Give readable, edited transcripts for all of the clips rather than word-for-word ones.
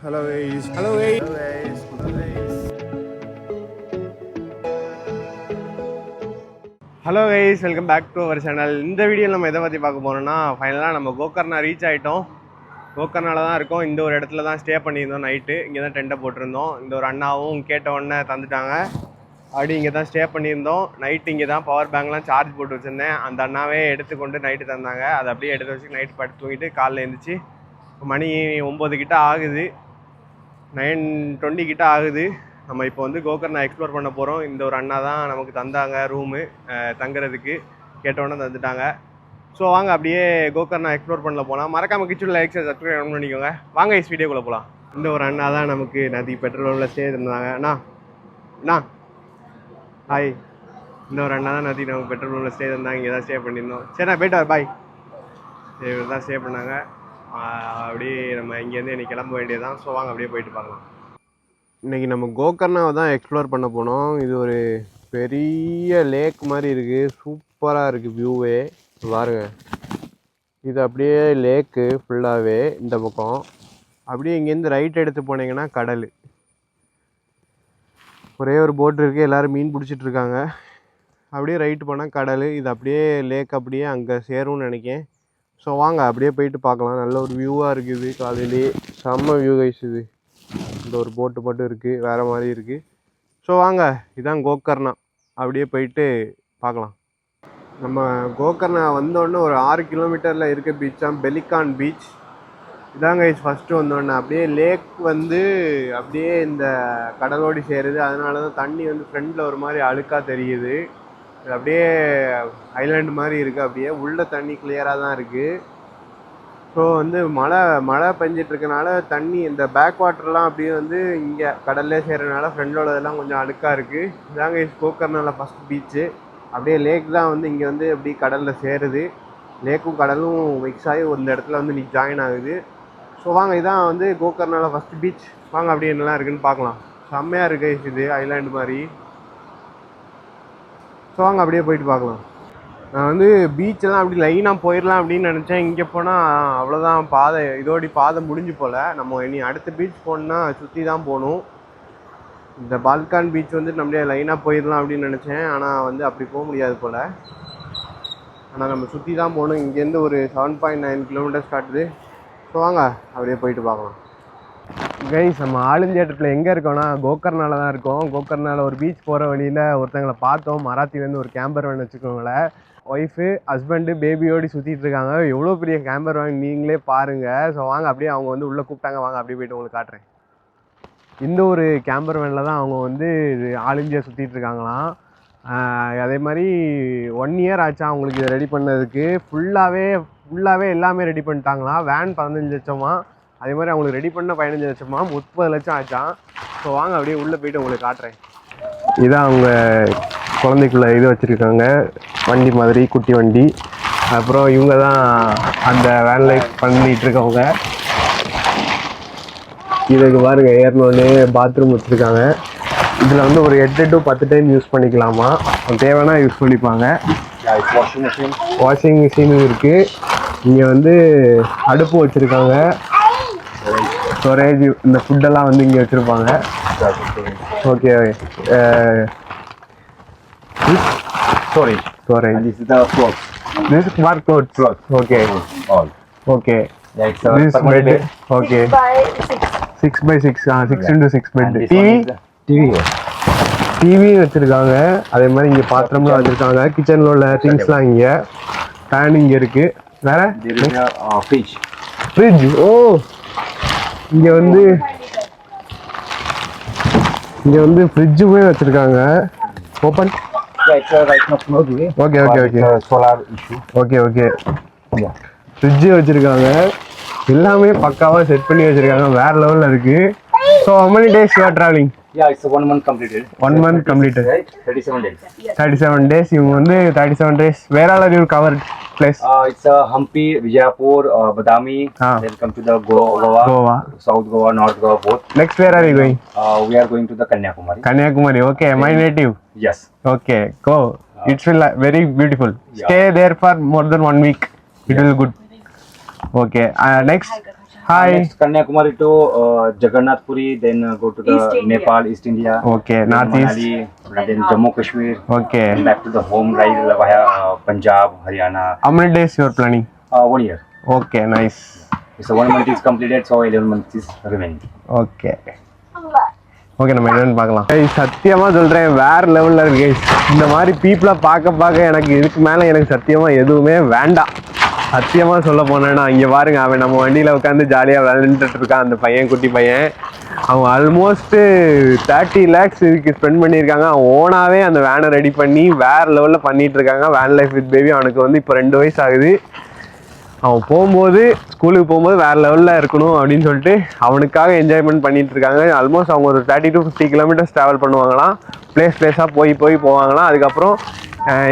Hello guys. Hello guys. Hello guys. Hello guys. Hello guys, welcome back to our channel. இந்த வீடியோல நம்ம எதை பத்தி பார்க்க போறோம்னா ஃபைனலா நம்ம கோகர்ணா ரீச் ஆயிட்டோம். கோகர்ணால தான் இருக்கோம். இந்த ஒரு இடத்துல தான் ஸ்டே பண்ணியிருந்தோம் நைட்டு. இங்கே தான் டென்ட்டை போட்டிருந்தோம். இந்த ஒரு அண்ணாவும் கேட்ட உடனே தந்துட்டாங்க. அப்படி இங்கே தான் ஸ்டே பண்ணியிருந்தோம். நைட்டு இங்கே தான் பவர் பேங்க்லாம் சார்ஜ் போட்டு வச்சுருந்தேன். அந்த அண்ணாவே எடுத்துக்கொண்டு நைட்டு தந்தாங்க. அதை அப்படியே எடுத்து வச்சு நைட்டு படுத்து தூங்கிட்டு காலைல எழுந்திரிச்சு மணி 9 கிட்ட ஆகுது, 9:20 கிட்ட ஆகுது. நம்ம இப்போ வந்து கோகர்ணா எக்ஸ்ப்ளோர் பண்ண போகிறோம். இந்த ஒரு அண்ணா தான் நமக்கு தந்தாங்க ரூமு தங்குறதுக்கு, கேட்டோன்னே தந்துட்டாங்க. ஸோ வாங்க அப்படியே கோகர்ணா எக்ஸ்ப்ளோர் பண்ணல போகலாம். மறக்காம கிச்சனில் லைக் சப்ஸ்கிரைப் பண்ணிக்கோங்க. வாங்க இஸ் வீடியோக்குள்ளே போகலாம். இந்த ஒரு அண்ணா தான் நமக்கு நதி பெட்ரோலில் ஸ்டே தந்தாங்க. அண்ணா ஹாய். இந்த ஒரு அண்ணா தான் நதி நமக்கு பெட்ரோலில் ஸ்டே தந்தாங்க. இங்கே தான் ஸ்டே பண்ணியிருந்தோம். சரிண்ணா போய்ட்டு வர பாய். இவர் தான் ஸ்டே பண்ணாங்க. அப்படியே நம்ம இங்கேருந்து இன்றைக்கி கிளம்ப வேண்டியதான். ஸோ வாங்க அப்படியே போயிட்டு பார்க்கலாம். இன்றைக்கி நம்ம கோகர்ணாவை தான் எக்ஸ்ப்ளோர் பண்ண போனோம். இது ஒரு பெரிய லேக் மாதிரி இருக்குது, சூப்பராக இருக்குது வியூவே. பாருங்க, இது அப்படியே லேக்கு ஃபுல்லாகவே. இந்த பக்கம் அப்படியே இங்கேருந்து ரைட் எடுத்து போனீங்கன்னா கடல். ஒரே ஒரு போட் இருக்குது, எல்லோரும் மீன் பிடிச்சிட்ருக்காங்க. அப்படியே ரைட்டு போனால் கடல். இது அப்படியே லேக் அப்படியே அங்கே சேரும்னு நினைக்கேன். ஸோ வாங்க அப்படியே போயிட்டு பார்க்கலாம். நல்ல ஒரு வியூவாக இருக்குது. காலையிலேயே செம்ம வியூ கைஸ். இது இந்த ஒரு போட்டு மட்டும் இருக்குது, வேறு மாதிரி இருக்குது. ஸோ வாங்க, இதுதான் கோகர்ணா. அப்படியே போயிட்டு பார்க்கலாம். நம்ம கோகர்ணா வந்தோடனே ஒரு 6 கிலோமீட்டரில் இருக்க பீச் தான் பெலிகான் பீச். இதாங்க கைஸ் ஃபஸ்ட்டு வந்தோடனே அப்படியே லேக் வந்து அப்படியே இந்த கடலோடி சேருது. அதனால தான் தண்ணி வந்து ஃப்ரண்டில் ஒரு மாதிரி அழுக்காக தெரியுது. அப்படியே ஐலாண்டு மாதிரி இருக்குது. அப்படியே உள்ள தண்ணி கிளியராக தான் இருக்குது. ஸோ வந்து மழை பெஞ்சிட்ருக்கனால தண்ணி இந்த பேக் வாட்டர்லாம் அப்படியே வந்து இங்கே கடல்லே சேர்றதுனால ஃப்ரெண்டோட இதெல்லாம் கொஞ்சம் அழுக்காக இருக்குது. இதாங்க கோகர்ணாவில் ஃபஸ்ட் பீச்சு. அப்படியே லேக் தான் வந்து இங்கே வந்து அப்படி கடலில் சேருது. லேக்கும் கடலும் மிக்ஸ் ஆகி இந்த இடத்துல வந்து இன்னைக்கு ஜாயின் ஆகுது. ஸோ வாங்க, இதான் வந்து கோகர்ணாவில் ஃபஸ்ட் பீச். வாங்க அப்படியே என்னெல்லாம் இருக்குதுன்னு பார்க்கலாம். செம்மையாக இருக்குது இது ஐலாண்டு மாதிரி. ஸோ வாங்க அப்படியே போயிட்டு பார்க்கலாம். நான் வந்து பீச்செல்லாம் அப்படி லைனாக போயிடலாம் அப்படின்னு நினச்சேன். இங்கே போனால் அவ்வளோதான், பாதை முடிஞ்சு போல். நம்ம இனி அடுத்த பீச் போகணுன்னா சுற்றி தான் போகணும். இந்த பால்கான் பீச் வந்து நம்மளே லைனாக போயிடலாம் அப்படின்னு நினச்சேன். ஆனால் வந்து அப்படி போக முடியாது போல். ஆனால் நம்ம சுற்றி தான் போகணும். இங்கேருந்து ஒரு 7.9 கிலோமீட்டர்ஸ் காட்டுது. ஸோ வாங்க அப்படியே போயிட்டு பார்க்கலாம். கைஸ், நம்ம ஆளுந்தேட்டத்தில் எங்கே இருக்கோன்னா கோகர்ணாவில் தான் இருக்கோம். கோகர்ணாவில் ஒரு பீச் போகிற வழியில் ஒருத்தங்களை பார்த்தோம். மராத்திலேருந்து ஒரு கேம்பர் வேன் வச்சுக்கோங்களேன். ஒய்ஃபு ஹஸ்பண்டு பேபியோடு சுற்றிட்டு இருக்காங்க. எவ்வளோ பெரிய கேம்பர் வேன் நீங்களே பாருங்கள். ஸோ வாங்க அப்படியே அவங்க வந்து உள்ளே கூப்பிட்டாங்க. வாங்க அப்படியே போய்ட்டு உங்களுக்கு காட்டுறேன். இந்த ஒரு கேம்பர் வேனில் தான் அவங்க வந்து ஆல் இந்தியா சுற்றிட்டு இருக்காங்களாம். அதே மாதிரி 1 இயர் ஆச்சா அவங்களுக்கு இதை ரெடி பண்ணதுக்கு. ஃபுல்லாகவே எல்லாமே ரெடி பண்ணிட்டாங்களாம். வேன் 15 லட்சமா, அதே மாதிரி அவங்களுக்கு ரெடி பண்ண 15 லட்சமா, 30 லட்சம் ஆச்சான். ஸோ வாங்க அப்படியே உள்ளே போய்ட்டு உங்களுக்கு காட்டுறேன். இதான் அவங்க குழந்தைக்குள்ள இது வச்சுருக்காங்க, வண்டி மாதிரி, குட்டி வண்டி. அப்புறம் இவங்க தான் அந்த வேன் லைஃப் பண்ணிகிட்டு இருக்கவங்க. இதுக்கு பாருங்க, ஏறினோடனே பாத்ரூம் வச்சுருக்காங்க. இதில் வந்து ஒரு 8 to 10 டைம் யூஸ் பண்ணிக்கலாமா, தேவைன்னா யூஸ் பண்ணிப்பாங்க. வாஷிங் மிஷினும் இருக்குது. இங்கே வந்து அடுப்பு வச்சுருக்காங்க. ஸ்டோரேஜ், இந்த ஃபுட்டெல்லாம் வந்து இங்கே வச்சுருப்பாங்க. Okay, storage. This is the clothes. This is smart clothes. Okay. All. Okay. Like this bed. Okay. 6x6. 6x6 bed. TV வச்சிருக்காங்க. அதே மாதிரி இங்கே பாத்திரம்லாம் வச்சிருக்காங்க. கிச்சனில் உள்ள திங்ஸ்லாம் இங்கே. ஃபேன் இங்கே இருக்குது. வேற ஃப்ரிட்ஜ். ஓ, இங்கே வந்து ஃப்ரிட்ஜுமே வச்சுருக்காங்க. Open. Okay. Solar issue. Okay. Fridge வச்சுருக்காங்க. எல்லாமே பக்காவாக செட் பண்ணி வச்சுருக்காங்க. வேறு லெவலில் இருக்குது. So how many days you are traveling? Yeah, it's 1 month completed. 1 month completed. Right? 37 days. 37 days. இவங்க வந்து 37 days. Where all are you covered place? It's Hampi, Vijayapur, Badami. Then come to the Goa, South Goa, North Goa, both. Next, where are you going? We are going to the Kanyakumari. Kanyakumari. Okay, my native. Yes. Okay, go. It will very beautiful. Yeah. Stay there for more than 1 week. It will good. Okay. Next. Hi. Next Kanyakumari to Jagannath Puri, then go to the East India. Nepal, East India. Okay, then Northeast. Manali, then Jammu Kashmir. Okay. Then back to the home ride via Punjab, Haryana. How many days you are planning? 1 year. Okay, nice. So 1 month is completed, so 11 months is remaining. Okay. Okay நம்ம என்னன்னு பார்க்கலாம். சத்தியமாக சொல்கிறேன், வேறு லெவலில் இருக்கு guys. இந்த மாதிரி பீப்புளை பார்க்க எனக்கு இதுக்கு மேலே எனக்கு சத்தியமாக எதுவுமே வேண்டாம். சத்தியமாக சொல்ல போனேன்னா இங்கே பாருங்க, அவன் நம்ம வண்டியில் உட்காந்து ஜாலியாக விளையாண்டுட்டு இருக்கான். அந்த பையன், குட்டி பையன், அவன் ஆல்மோஸ்ட்டு 30 lakhs இதுக்கு ஸ்பெண்ட் பண்ணியிருக்காங்க. அவன் ஓனாகவே அந்த வேனை ரெடி பண்ணி வேறு லெவலில் பண்ணிகிட்டு இருக்காங்க. Van life with baby. அவனுக்கு வந்து இப்போ 2 வயசு ஆகுது. அவன் போகும்போது, ஸ்கூலுக்கு போகும்போது வேறு லெவலில் இருக்கணும் அப்படின்னு சொல்லிட்டு அவனுக்காக என்ஜாய்மெண்ட் பண்ணிகிட்டு இருக்காங்க. ஆல்மோஸ்ட் அவங்க ஒரு 30 to 50 kilometers ட்ராவல் பண்ணுவாங்களாம். பிளேஸாக போய் போவாங்களாம். அதுக்கப்புறம்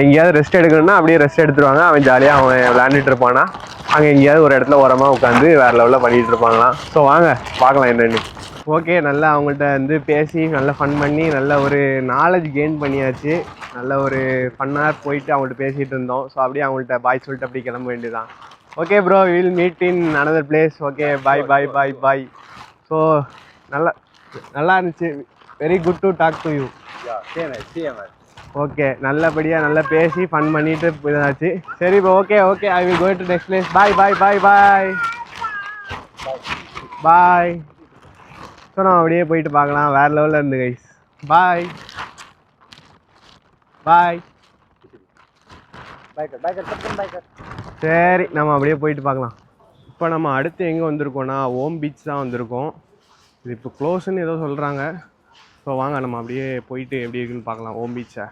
எங்கேயாவது ரெஸ்ட் எடுக்கணும்னா அப்படியே ரெஸ்ட் எடுத்துருவாங்க. அவன் ஜாலியாக அவன் விளையாண்டுட்டு இருப்பானா. அங்கே எங்கேயாவது ஒரு இடத்துல ஓரமாக உட்காந்து வேறு லெவலில் பண்ணிகிட்டு இருப்பாங்களாம். ஸோ வாங்க பார்க்கலாம் என்னென்னு. ஓகே, நல்லா அவங்கள்ட்ட வந்து பேசி நல்லா ஃபன் பண்ணி நல்ல ஒரு நாலேஜ் கெயின் பண்ணியாச்சு. நல்ல ஒரு ஃபன்னாக போயிட்டு அவங்கள்ட்ட பேசிகிட்டு இருந்தோம். ஸோ அப்படியே அவங்கள்ட்ட பாய் சொல்லிட்டு அப்படி கிளம்ப வேண்டியதான். Okay bro, will meet in another place. Okay, bye. So நல்லா இருந்துச்சு. Very good to talk to you. Okay, நல்லபடியாக நல்லா பேசி ஃபன் பண்ணிட்டு போயிடாச்சு. சரி bro, okay, I will go to next place. Bye. So நம்ம அப்படியே போயிட்டு பார்க்கலாம். வேறு லெவலில் இருந்து கைஸ். பாய். சரி, நம்ம அப்படியே போயிட்டு பார்க்கலாம். இப்போ நம்ம அடுத்து எங்கே வந்திருக்கோன்னா ஓம் பீச் தான் வந்திருக்கோம். இது இப்போ க்ளோஸ்ன்னு ஏதோ சொல்கிறாங்க. ஸோ வாங்க நம்ம அப்படியே போயிட்டு எப்படி இருக்குன்னு பார்க்கலாம் ஓம் பீச்சை.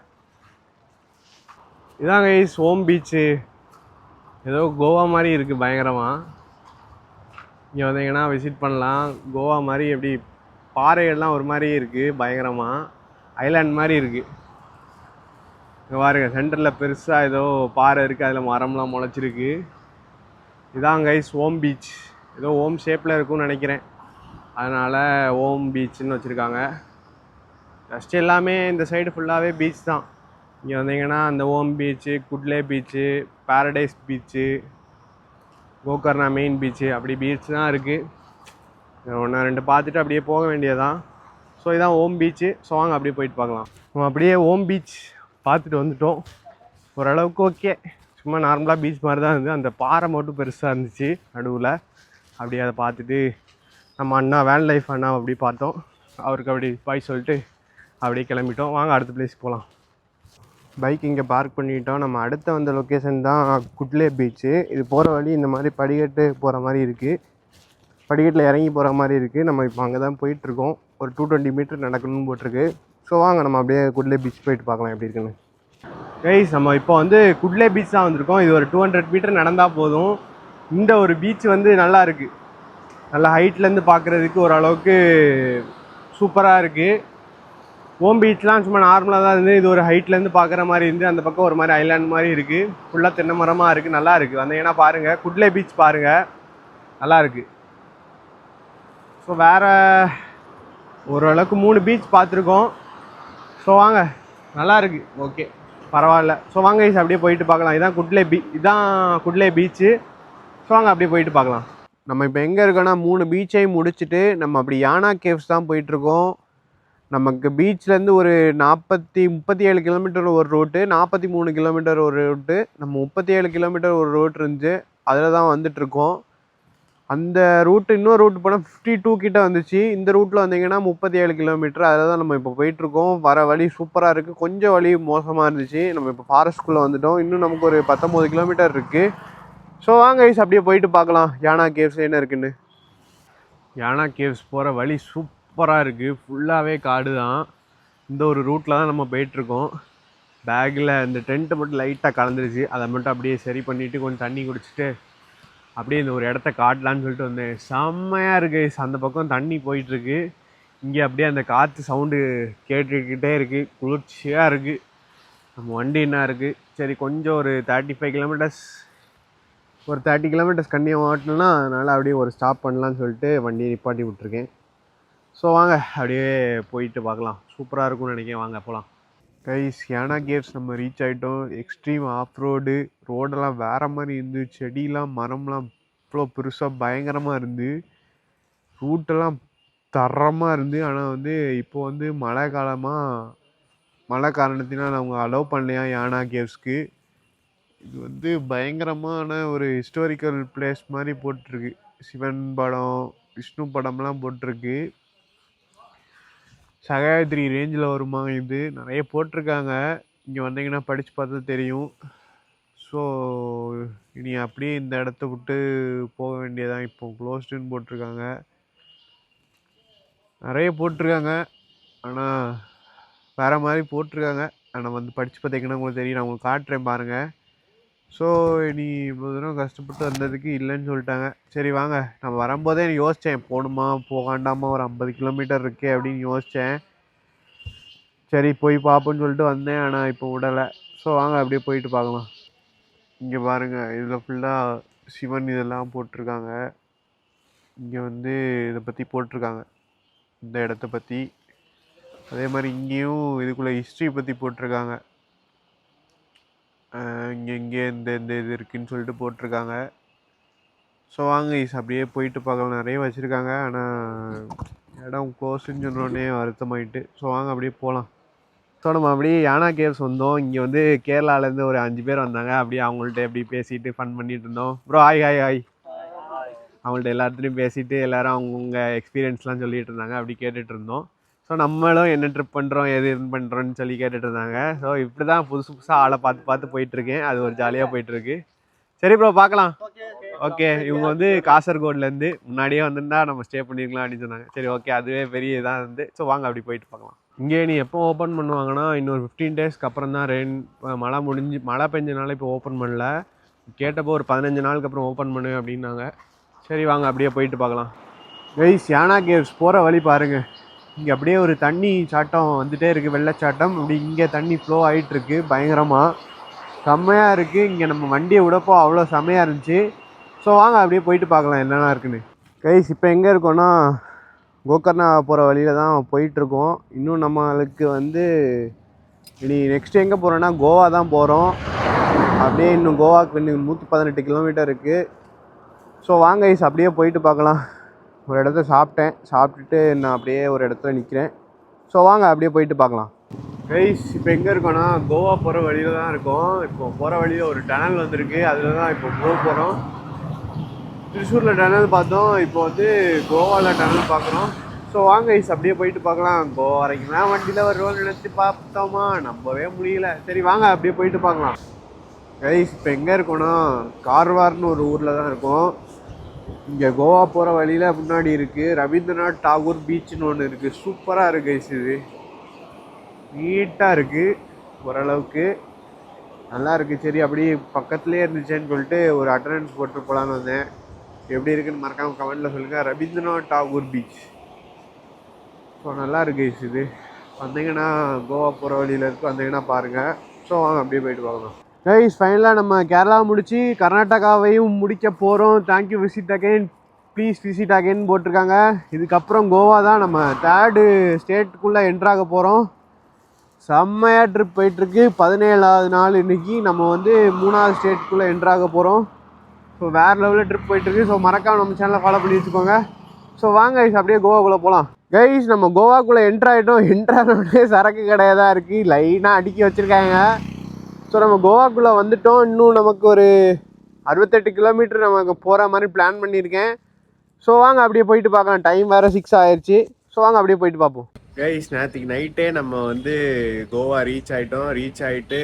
இதாங்க கைஸ் ஓம் பீச்சு. ஏதோ கோவா மாதிரி இருக்குது பயங்கரமாக. இங்கே வந்தீங்கன்னா விசிட் பண்ணலாம். கோவா மாதிரி எப்படி பாறைகள்லாம் ஒரு மாதிரி இருக்குது பயங்கரமாக. ஐலாண்ட் மாதிரி இருக்குது. இங்கே பாருங்க, சென்டரில் பெருசாக ஏதோ பாறை இருக்குது, அதில் மரம்லாம் முளைச்சிருக்கு. இதான் கைஸ் ஓம் பீச். ஏதோ ஓம் ஷேப்பில் இருக்கும்னு நினைக்கிறேன், அதனால் ஓம் பீச்சுன்னு வச்சுருக்காங்க. ஜஸ்ட் எல்லாமே இந்த சைடு ஃபுல்லாகவே பீச் தான். இங்கே வந்தீங்கன்னா அந்த Om beach, Kudle beach, paradise beach, Gokarna main beach, அப்படி பீச் தான் இருக்குது. 1-2 பார்த்துட்டு அப்படியே போக வேண்டியதான். ஸோ இதான் ஓம் பீச்சு. ஸோ வாங்க அப்படியே போயிட்டு பார்க்கலாம். நம்ம அப்படியே ஓம் பீச் பார்த்துட்டு வந்துட்டோம். ஓரளவுக்கு ஓகே, சும்மா நார்மலாக பீச் மாதிரி தான் இருந்தது. அந்த பாறை மட்டும் பெருசாக இருந்துச்சு நடுவில். அப்படியே அதை பார்த்துட்டு நம்ம அண்ணா, வேன் லைஃப் அண்ணா அப்படி பார்த்தோம். அவருக்கு அப்படி பாய் சொல்லிட்டு அப்படியே கிளம்பிட்டோம். வாங்க அடுத்த பிளேஸ் போகலாம். பைக் இங்கே பார்க் பண்ணிட்டோம். நம்ம அடுத்த வந்த லொக்கேஷன் தான் குட்லே பீச்சு. இது போகிற வழி இந்த மாதிரி படிக்கட்டு போகிற மாதிரி இருக்குது. படிக்கட்டில் இறங்கி போகிற மாதிரி இருக்குது. நம்ம இப்போ அங்கே தான் போயிட்டுருக்கோம். ஒரு 220 மீட்டர் நடக்கணும்னு போட்டிருக்கு. ஸோ வாங்க நம்ம அப்படியே குட்லே பீச் போயிட்டு பார்க்கலாம் எப்படி இருக்குன்னு. கைஸ், நம்ம இப்போ வந்து குட்லே பீச் தான் வந்திருக்கோம். இது ஒரு 200 மீட்டர் நடந்தால் போதும். இந்த ஒரு பீச் வந்து நல்லா இருக்குது. நல்லா ஹைட்லேருந்து பார்க்குறதுக்கு ஓரளவுக்கு சூப்பராக இருக்குது. ஓம் பீச்லாம் சும்மா நார்மலாக தான் இருந்து, இது ஒரு ஹைட்லேருந்து பார்க்குற மாதிரி இருந்து, அந்த பக்கம் ஒரு மாதிரி ஐலாண்ட் மாதிரி இருக்குது. ஃபுல்லாக தென்னை மரமாக இருக்குது, நல்லா இருக்குது. வந்தீங்கன்னா பாருங்கள், குட்லே பீச் பாருங்கள், நல்லா இருக்குது. ஸோ வேறு ஓரளவுக்கு 3 பீச் பார்த்துருக்கோம். ஸோ வாங்க, நல்லா இருக்குது, ஓகே, பரவாயில்ல. ஸோ வாங்க கைஸ் அப்படியே போயிட்டு பார்க்கலாம். இதான் குட்லே பீச்சு. ஸோ வாங்க அப்படியே போயிட்டு பார்க்கலாம். நம்ம இப்போ எங்கே இருக்கோன்னா 3 பீச்சையும் முடிச்சுட்டு நம்ம அப்படி யானா கேவ்ஸ் தான் போயிட்டுருக்கோம். நமக்கு பீச்லேருந்து ஒரு 37 கிலோமீட்டர் ஒரு ரூட்டு, 43 கிலோமீட்டர் ஒரு ரூட்டு. நம்ம 37 கிலோமீட்டர் ஒரு ரூட் இருந்துச்சு, அதில் தான் வந்துட்டுருக்கோம். அந்த ரூட்டு இன்னொரு ரூட் போனால் 52 கிட்ட வந்துச்சு. இந்த ரூட்டில் வந்தீங்கன்னா 37 கிலோமீட்டர். அதில் தான் நம்ம இப்போ போயிட்டுருக்கோம். வர வழி சூப்பராக இருக்குது. கொஞ்சம் வழி மோசமாக இருந்துச்சு. நம்ம இப்போ ஃபாரஸ்ட்குள்ளே வந்துட்டோம். இன்னும் நமக்கு ஒரு 19 கிலோமீட்டர் இருக்குது. ஸோ வாங்க கைஸ் அப்படியே போயிட்டு பார்க்கலாம் யானா கேவ்ஸ் என்ன இருக்குன்னு. யானா கேவ்ஸ் போகிற வழி சூப்பராக இருக்குது. ஃபுல்லாகவே காடு தான். இந்த ஒரு ரூட்டில் தான் நம்ம போயிட்டுருக்கோம். பேக்கில் இந்த டென்ட்டு மட்டும் லைட்டாக கலந்துருச்சு. அதை மட்டும் அப்படியே சரி பண்ணிவிட்டு கொஞ்சம் தண்ணி குடிச்சிட்டு அப்படியே இந்த ஒரு இடத்த காட்டலான்னு சொல்லிட்டு வந்தேன். செம்மையாக இருக்குது. அந்த பக்கம் தண்ணி போயிட்டுருக்கு. இங்கே அப்படியே அந்த காற்று சவுண்டு கேட்டுக்கிட்டே இருக்குது. குளிர்ச்சியாக இருக்குது. நம்ம வண்டி என்ன இருக்குது, சரி கொஞ்சம் ஒரு 35 கிலோமீட்டர்ஸ், ஒரு 30 கிலோமீட்டர்ஸ் கண்ணியம் ஓட்டணும்னா, அதனால் அப்படியே ஒரு ஸ்டாப் பண்ணலான்னு சொல்லிட்டு வண்டியை நிப்பாட்டி விட்ருக்கேன். ஸோ வாங்க அப்படியே போயிட்டு பார்க்கலாம். சூப்பராக இருக்கும்னு நினைக்கிறேன். வாங்க போகலாம். கைஸ், யானா கேவ்ஸ் நம்ம ரீச் ஆகிட்டோம். எக்ஸ்ட்ரீம் ஆஃப் ரோடெல்லாம் வேறு மாதிரி இருந்து, செடியெலாம் மரம்லாம் இவ்வளோ பெருசாக பயங்கரமாக இருந்து. ரூட்டெல்லாம் தரமாக இருந்து. ஆனால் வந்து இப்போ வந்து மழை காரணத்தினால் அவங்க அலோவ் பண்ணலையா யானா கேவ்ஸ்க்கு. இது வந்து பயங்கரமான ஒரு ஹிஸ்டாரிக்கல் பிளேஸ் மாதிரி போட்டிருக்கு. சிவன் படம், விஷ்ணு படம்லாம் போட்டிருக்கு. சகாயத்ரி ரேஞ்சில் வருமா இது, நிறைய போட்டிருக்காங்க. இங்கே வந்தீங்கன்னா படித்து பார்த்தா தெரியும். ஸோ இனி அப்படியே இந்த இடத்த விட்டு போக வேண்டியதான். இப்போ க்ளோஸ்டுன்னு போட்டிருக்காங்க, நிறைய போட்டிருக்காங்க. ஆனால் வேறு மாதிரி போட்டிருக்காங்க. ஆனால் வந்து படித்து பார்த்தீங்கன்னா உங்களுக்கு தெரியும். நான் உங்களுக்கு காட்டுறேன் பாருங்கள். ஸோ நீ இவ்வளோ தூரம் கஷ்டப்பட்டு வந்ததுக்கு இல்லைன்னு சொல்லிட்டாங்க. சரி வாங்க, நம்ம வரும்போதே யோசித்தேன் போகணுமா போகாண்டாமா, ஒரு 50 கிலோமீட்டர் இருக்கே அப்படின்னு யோசித்தேன். சரி போய் பார்ப்போன்னு சொல்லிட்டு வந்தேன், ஆனால் இப்போ விடலை. ஸோ வாங்க அப்படியே போயிட்டு பார்க்கலாம். இங்கே பாருங்கள், இதில் ஃபுல்லாக சிவன் இதெல்லாம் போட்டிருக்காங்க. இங்கே வந்து இதை பற்றி போட்டிருக்காங்க, இந்த இடத்த பற்றி. அதே மாதிரி இங்கேயும் இதுக்குள்ளே ஹிஸ்ட்ரி பற்றி போட்டிருக்காங்க. இங்கே இந்த இந்த இது இருக்குதுன்னு சொல்லிட்டு போட்டிருக்காங்க. ஸோ வாங்க அப்படியே போயிட்டு பார்க்கலாம். நிறைய வச்சுருக்காங்க, ஆனால் இடம் க்ளோஸுன்னு சொன்னோடனே வருத்தமாயிட்டு. ஸோ வாங்க அப்படியே போகலாம். ஸோ நம்ம அப்படியே யானா கேவ்ஸ் வந்தோம். இங்கே வந்து கேரளாலேருந்து ஒரு 5 பேர் வந்தாங்க. அப்படியே அவங்கள்ட்ட எப்படி பேசிட்டு ஃபன் பண்ணிட்டு இருந்தோம். Bro hi hi hi. அவங்கள்ட்ட எல்லாத்துலேயும் பேசிட்டு எல்லோரும் அவங்கவுங்க எக்ஸ்பீரியன்ஸ்லாம் சொல்லிகிட்டு இருந்தாங்க. அப்படி கேட்டுட்டு இருந்தோம். ஸோ நம்மளும் என்ன ட்ரிப் பண்ணுறோம், எது பண்ணுறோன்னு சொல்லி கேட்டுட்டு இருந்தாங்க. ஸோ இப்படி தான் புதுசாக ஆளை பார்த்து போயிட்டுருக்கேன். அது ஒரு ஜாலியாக போயிட்டுருக்கு. சரி ப்ரோ பார்க்கலாம். ஓகே, இவங்க வந்து காசர்கோட்லேருந்து முன்னாடியே வந்திருந்தா நம்ம ஸ்டே பண்ணியிருக்கலாம் அப்படின்னு சொன்னாங்க. சரி ஓகே, அதுவே பெரிய இதாக இருந்து. ஸோ வாங்க அப்படி போயிட்டு பார்க்கலாம். இங்கே நீ எப்போ ஓப்பன் பண்ணுவாங்கன்னா இன்னொரு 15 டேஸ்க்கு அப்புறம் தான். மழை பெஞ்சனால இப்போ ஓப்பன் பண்ணல. கேட்டப்போ ஒரு 15 நாளுக்கு அப்புறம் ஓப்பன் பண்ணு அப்படின்னாங்க. சரி வாங்க அப்படியே போயிட்டு பார்க்கலாம். கைஸ், யானா கேவ்ஸ் போகிற வழி பாருங்கள். இங்கே அப்படியே ஒரு தண்ணி சாட்டம் வந்துகிட்டே இருக்குது, வெள்ளச்சாட்டம். இப்படி இங்கே தண்ணி ஃப்ளோ ஆகிட்டுருக்கு பயங்கரமாக, செம்மையாக இருக்குது. இங்கே நம்ம வண்டியை விடப்போ அவ்வளோ செம்மையாக இருந்துச்சு. ஸோ வாங்க அப்படியே போயிட்டு பார்க்கலாம் என்னென்ன இருக்குன்னு. கைஸ், இப்போ எங்கே இருக்கோன்னா கோகர்ணா போகிற வழியில் தான் போயிட்டுருக்கோம். இன்னும் நம்மளுக்கு வந்து இனி நெக்ஸ்ட் எங்கே போகிறோன்னா கோவா தான் போகிறோம். அப்படியே இன்னும் கோவாவுக்கு இன்னும் 118 கிலோமீட்டர் இருக்குது. ஸோ வாங்க கைஸ் அப்படியே போயிட்டு பார்க்கலாம். ஒரு இடத்த சாப்பிட்டுட்டு நான் அப்படியே ஒரு இடத்துல நிற்கிறேன். ஸோ வாங்க அப்படியே போயிட்டு பார்க்கலாம். கைஸ், இப்போ எங்கே இருக்கோன்னா கோவா போகிற வழியில் தான் இருக்கோம். இப்போ போகிற வழியில் ஒரு டனல் வந்திருக்கு, அதில் தான் இப்போ போகிறோம். திருச்சூரில் டனல் பார்த்தோம், இப்போ வந்து கோவாவில் டனல் பார்க்குறோம். ஸோ வாங்க கைஸ் அப்படியே போயிட்டு பார்க்கலாம். கோவா வரைக்கும் தான் வண்டியில் வருவோம்னு நினச்சி பார்த்தோமா, நம்பவே முடியல. சரி வாங்க அப்படியே போயிட்டு பார்க்கலாம். கைஸ், இப்போ எங்கே இருக்கோன்னா கார்வார்னு ஒரு ஊரில் தான் இருக்கோம். இங்கே கோவா போகிற வழியில் முன்னாடி இருக்குது ரவீந்திரநாத் டாகூர் பீச்சுன்னு ஒன்று இருக்குது. சூப்பராக இருக்குது கைஸ், இது நீட்டாக இருக்குது, ஓரளவுக்கு நல்லா இருக்குது. சரி அப்படியே பக்கத்துலேயே இருந்துச்சேன்னு சொல்லிட்டு ஒரு அட்டண்டன்ஸ் போட்டு போகலான்னு வந்தேன். எப்படி இருக்குன்னு மறக்காமல் கமெண்ட்டில் சொல்லுங்கள். ரவீந்திரநாத் டாகூர் பீச். ஸோ நல்லா இருக்குது கைஸ், இது வந்தீங்கன்னா கோவா போகிற வழியில் இருக்குது, வந்தீங்கன்னா பாருங்கள். ஸோ வாங்க அப்படியே போயிட்டு பார்க்கலாம். கைஸ், ஃபைனலாக நம்ம கேரளா முடித்து கர்நாடகாவையும் முடிக்க போகிறோம். Thank you, visit again, please visit again போட்டிருக்காங்க. இதுக்கப்புறம் கோவா தான் நம்ம 3rd ஸ்டேட்டுக்குள்ளே என்ட்ராக போகிறோம். செம்மையாக ட்ரிப் போயிட்டுருக்கு. 17வது நாள் இன்றைக்கி நம்ம வந்து 3வது ஸ்டேட்டுக்குள்ளே என்ட்ராக போகிறோம். ஸோ வேறு லெவலில் ட்ரிப் போயிட்டுருக்கு. ஸோ மறக்காம நம்ம சேனலை ஃபாலோ பண்ணி வச்சுக்கோங்க. ஸோ வாங்க கைஸ் அப்படியே கோவாக்குள்ளே போகலாம். கைஸ், நம்ம கோவாக்குள்ளே என்ட்ராகிட்டோம். என்ட்ரானோடனே சரக்கு கடையாக தான் இருக்குது, லைனாக அடுக்கி வச்சுருக்காங்க. ஸோ நம்ம கோவாக்குள்ளே வந்துட்டோம். இன்னும் நமக்கு ஒரு 68 கிலோமீட்டர் நமக்கு போகிற மாதிரி பிளான் பண்ணியிருக்கேன். ஸோ வாங்க அப்படியே போயிட்டு பார்க்கலாம். டைம் வேறு 6 ஆயிடுச்சு. ஸோ வாங்க அப்படியே போயிட்டு பார்ப்போம். கைஸ், நேற்றுக்கு நைட்டே நம்ம வந்து கோவா ரீச் ஆகிட்டு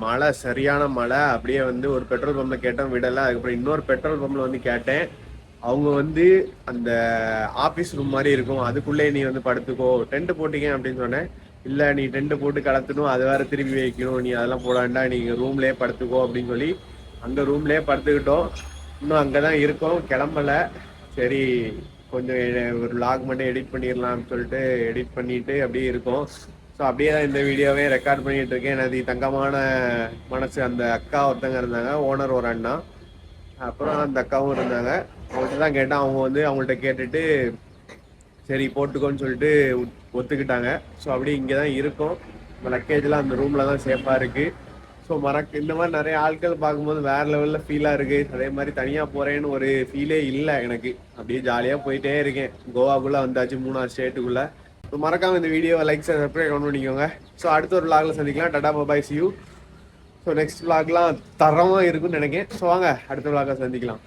மழை, சரியான மழை. அப்படியே வந்து ஒரு பெட்ரோல் பம்பில் கேட்டோம், விடலை. அதுக்கப்புறம் இன்னொரு பெட்ரோல் பம்பில் வந்து கேட்டேன். அவங்க வந்து அந்த ஆஃபீஸ் ரூம் மாதிரி இருக்கும், அதுக்குள்ளே நீ வந்து படுத்துக்கோ, டென்ட் போட்டிங்க அப்படின்னு சொன்னேன். இல்லை, நீ டென்ட்டு போட்டு கலத்தணும், அது வேறு திருப்பி வைக்கணும், நீ அதெல்லாம் போட வேண்டாம், நீங்கள் ரூம்லேயே படுத்துக்கோ அப்படின்னு சொல்லி அந்த ரூம்லேயே படுத்துக்கிட்டோம். இன்னும் அங்கே தான் இருக்கோம், கிளம்பலை. சரி கொஞ்சம் ஒரு vlog மட்டும் எடிட் பண்ணிடலாம்னு சொல்லிட்டு எடிட் பண்ணிவிட்டு அப்படியே இருக்கோம். ஸோ அப்படியே தான் இந்த வீடியோவே ரெக்கார்ட் பண்ணிகிட்டு இருக்கேன். எனது தங்கமான மனசு அந்த அக்கா ஒருத்தங்க இருந்தாங்க, ஓனர் ஒரு அண்ணா, அப்புறம் அந்த அக்காவும் இருந்தாங்க. அவங்கள்ட்ட தான் கேட்டேன். அவங்க வந்து அவங்கள்ட்ட கேட்டுட்டு சரி போட்டுக்கோன்னு சொல்லிட்டு ஒத்துக்கிட்டாங்க. ஸோ அப்படியே இங்கே தான் இருக்கோம். நம்ம லக்கேஜெலாம் அந்த ரூமில் தான் சேஃபாக இருக்குது. ஸோ இந்த மாதிரி நிறைய ஆட்கள் பார்க்கும்போது வேற லெவலில் ஃபீலாக இருக்கு. அதே மாதிரி தனியாக போறேன்னு ஒரு ஃபீலே இல்லை எனக்கு. அப்படியே ஜாலியாக போயிட்டே இருக்கேன். கோவாக்குள்ளே வந்தாச்சு, 3 ஸ்டேட்டுக்குள்ளே. ஸோ மறக்காம இந்த வீடியோவை லைக் சப்ஸ்கிரைப் பண்ணிக்கோங்க. ஸோ அடுத்த ஒரு vlogல சந்திக்கலாம். டாடா பாய், see you. ஸோ நெக்ஸ்ட் vlogலாம் தரமாக இருக்குன்னு நினைக்கிறேன். ஸோ வாங்க அடுத்த vlogல சந்திக்கலாம்.